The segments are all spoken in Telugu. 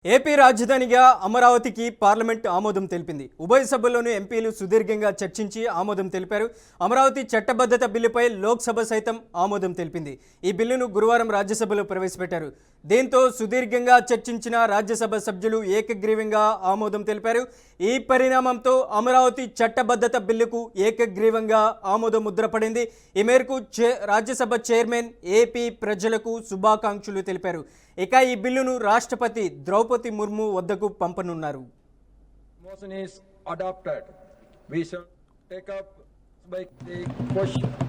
ఏపీ రాజధానిగా అమరావతికి పార్లమెంట్ ఆమోదం తెలిపింది. ఉభయ సభల్లోనూ ఎంపీలు సుదీర్ఘంగా చర్చించి ఆమోదం తెలిపారు. అమరావతి చట్టబద్ధత బిల్లుపై లోక్సభ సైతం ఆమోదం తెలిపింది. ఈ బిల్లును గురువారం రాజ్యసభలో ప్రవేశపెట్టారు. దీంతో సుదీర్ఘంగా చర్చించిన రాజ్యసభ సభ్యులు ఏకగ్రీవంగా ఆమోదం తెలిపారు. ఈ పరిణామంతో అమరావతి చట్టబద్ధత బిల్లుకు ఏకగ్రీవంగా ఆమోదం ముద్రపడింది. ఈ మేరకు రాజ్యసభ చైర్మన్ ఏపీ ప్రజలకు శుభాకాంక్షలు తెలిపారు. ఇక ఈ బిల్లును రాష్ట్రపతి ద్రౌపది ముర్ము వద్దకు పంపనున్నారు. Motion is adopted. We shall take up by the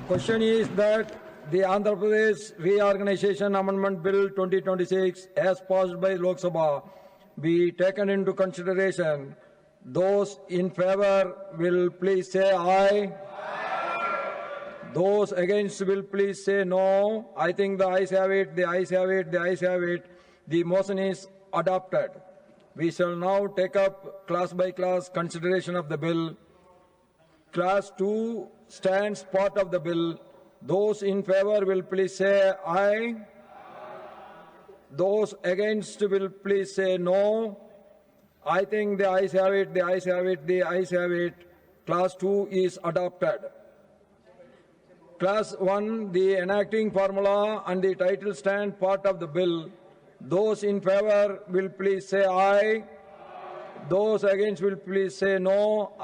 question is that the Andhra Pradesh Reorganization Amendment Bill 2026 as passed by Lok Sabha be taken into consideration. Those in favor will please say aye. Those against will please say no. I think the ayes have it, the ayes have it, the ayes have it. The motion is adopted. We shall now take up class by class consideration of the bill. Class 2 stands part of the bill. Those in favor will please say aye. Those against will please say no. I think the ayes have it, the ayes have it, the ayes have it. Class 2 is adopted. Class 1, the enacting formula and the title stand part of the bill. Those in favor will please say aye. Those against will please say no.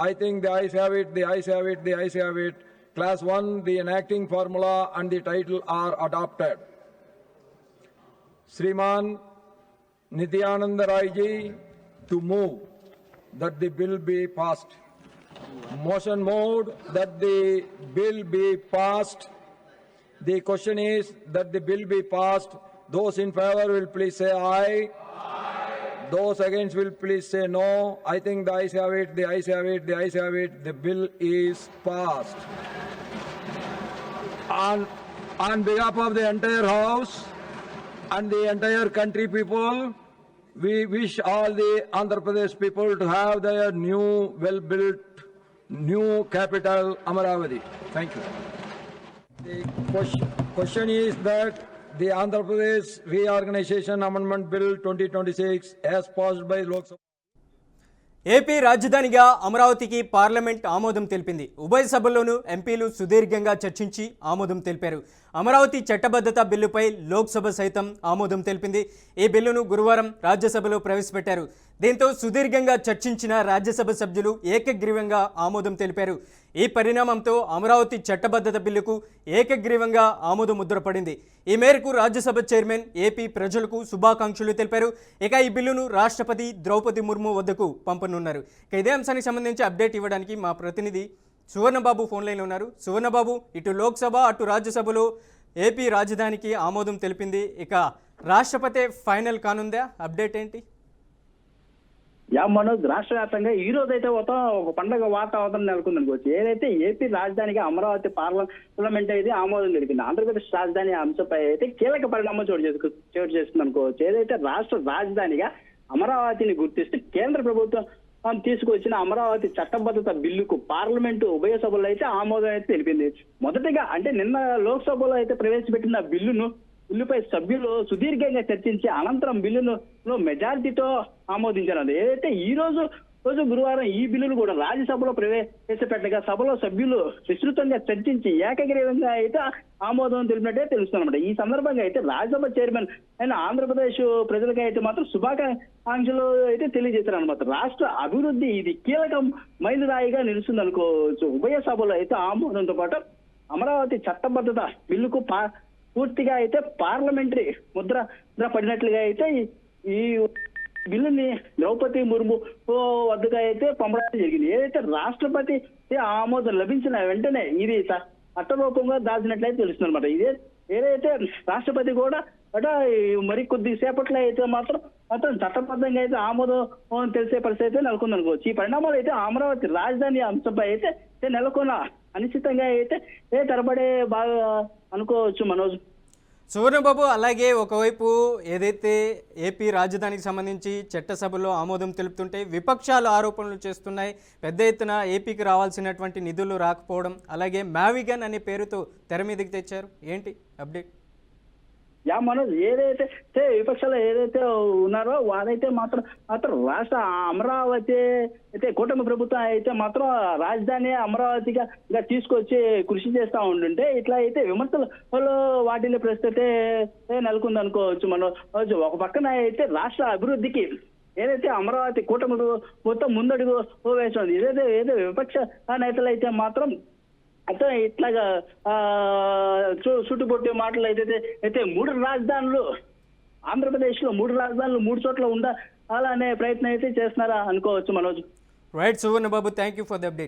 I think the ayes have it, the ayes have it, the ayes have it. Class 1, the enacting formula and the title are adopted. Shriman Nityananda Rai ji to move that the bill be passed. Motion moved that the bill be passed. The question is that the bill be passed. Those in favor will please say aye. Aye. Those against will please say no. I think the ayes have it, the ayes have it, the ayes have it. The bill is passed. On behalf of the entire House and the entire country people, we wish all the Andhra Pradesh people to have their new, well-built, new capital, Amaravati. Thank you. The question is that the Andhra Pradesh Reorganization Amendment Bill 2026 as passed by Lok Sabha. AP రాజధానిగా అమరావతికి పార్లమెంట్ ఆమోదం తెలిపింది. ఉభయ సభల్లోనూ ఎంపీలు సుదీర్ఘంగా చర్చించి ఆమోదం తెలిపారు. అమరావతి చట్టబద్ధత బిల్లుపై లోక్సభ సైతం ఆమోదం తెలిపింది. ఈ బిల్లును గురువారం రాజ్యసభలో ప్రవేశపెట్టారు. దీంతో సుదీర్ఘంగా చర్చించిన రాజ్యసభ సభ్యులు ఏకగ్రీవంగా ఆమోదం తెలిపారు. ఈ పరిణామంతో అమరావతి చట్టబద్ధత బిల్లుకు ఏకగ్రీవంగా ఆమోదం ముద్రపడింది. ఈ మేరకు రాజ్యసభ చైర్మన్ ఏపీ ప్రజలకు శుభాకాంక్షలు తెలిపారు. ఇక ఈ బిల్లును రాష్ట్రపతి ద్రౌపది ముర్ము వద్దకు పంపనున్నారు. ఇదే అంశానికి సంబంధించి అప్డేట్ ఇవ్వడానికి మా ప్రతినిధి సువర్ణబాబు ఫోన్ లైన్లో ఉన్నారు. సువర్ణబాబు, ఇటు లోక్సభ అటు రాజ్యసభలో ఏపీ రాజధానికి ఆమోదం తెలిపింది. ఇక రాష్ట్రపతి ఫైనల్ కానుందా? అప్డేట్ ఏంటి? మనోజ్, రాష్ట్ర వ్యాప్తంగా ఈ రోజు అయితే మొత్తం ఒక పండుగ వాతావరణం నెలకొంది అనుకోవచ్చు. ఏదైతే ఏపీ రాజధానిగా అమరావతి పార్లమెంట్ అయితే ఆమోదం తెలిపింది. ఆంధ్రప్రదేశ్ రాజధాని అంశంపై అయితే కీలక పరిణామం చోటు చేసుకుంది అనుకోవచ్చు. ఏదైతే రాష్ట్ర రాజధానిగా అమరావతిని గుర్తిస్తూ కేంద్ర ప్రభుత్వం తీసుకొచ్చిన అమరావతి చట్టబద్ధత బిల్లుకు పార్లమెంటు ఉభయ సభలో అయితే ఆమోదం అయితే తెలిపింది. మొదటగా అంటే నిన్న లోక్సభలో అయితే ప్రవేశపెట్టిన బిల్లుపై సభ్యులు సుదీర్ఘంగా చర్చించి అనంతరం బిల్లును మెజారిటీతో ఆమోదించారు. ఏదైతే ఈ రోజు గురువారం ఈ బిల్లును కూడా రాజ్యసభలో ప్రవేశపెట్టగా సభలో సభ్యులు విస్తృతంగా చర్చించి ఏకగ్రీవంగా అయితే ఆమోదం తెలిపినట్టే తెలుస్తుందన్నమాట. ఈ సందర్భంగా అయితే రాజ్యసభ చైర్మన్ అయిన ఆంధ్రప్రదేశ్ ప్రజలకి అయితే మాత్రం శుభాకాంక్షలు అయితే తెలియజేశారు అనమాట. రాష్ట్ర అభివృద్ధి ఇది కీలకం మైలురాయిగా నిలుస్తుంది అనుకోవచ్చు. ఉభయ సభలో అయితే ఆమోదంతో పాటు అమరావతి చట్టబద్ధత బిల్లుకు పూర్తిగా అయితే పార్లమెంటరీ ముద్ర పడినట్లుగా అయితే ఈ బిల్లుని ద్రౌపది ముర్ము వద్దగా అయితే పంపడం జరిగింది. ఏదైతే రాష్ట్రపతి ఆమోదం లభించిన వెంటనే ఇది చట్టరూపంగా దాల్చినట్లయితే తెలుస్తుంది అనమాట. ఏదైతే రాష్ట్రపతి కూడా మరి కొద్ది సేపట్లో అయితే మాత్రం చట్టబద్ధంగా అయితే ఆమోదం తెలిసే పరిస్థితి అయితే నెలకొంది అనుకోవచ్చు. ఈ పరిణామాలు అయితే అమరావతి రాజధాని అంశంపై అయితే నెలకొన్న అనిశ్చితంగా అయితే తరబడే బాగా అనుకోవచ్చు మనోజ్. సువర్ణబాబు, అలాగే ఒకవైపు ఏదైతే ఏపీ రాజధానికి సంబంధించి చట్టసభలో ఆమోదం తెలుపుతుంటే విపక్షాలు ఆరోపణలు చేస్తున్నాయి. పెద్ద ఎత్తున ఏపీకి రావాల్సినటువంటి నిధులు రాకపోవడం, అలాగే మ్యావిగన్ అనే పేరుతో తెర మీదకి తెచ్చారు. ఏంటి అప్డేట్? మనోజ్ ఏదైతే విపక్షాలు ఏదైతే ఉన్నారో వారైతే మాత్రం రాష్ట్ర అమరావతి అయితే కూటమి ప్రభుత్వం అయితే మాత్రం రాజధాని అమరావతిగా తీసుకొచ్చి కృషి చేస్తా ఉంటుంటే ఇట్లా అయితే విమర్శలు వాటిని ప్రస్తుతే నెలకొంది అనుకోవచ్చు మనోజ్. ఒక పక్కన అయితే రాష్ట్ర అభివృద్ధికి ఏదైతే అమరావతి కూటమి మొత్తం ముందడుగు వేస్తుంది, ఏదో విపక్ష నేతలు అయితే మాత్రం అంటే ఇట్లాగా చుట్టుపొట్టి మాటలు అయితే 3 రాజధానులు ఆంధ్రప్రదేశ్ లో 3 రాజధానులు 3 చోట్ల ఉండాలనే ప్రయత్నం అయితే చేస్తున్నారా అనుకోవచ్చు Manoj. Right Suvarna Babu, thank you for the update.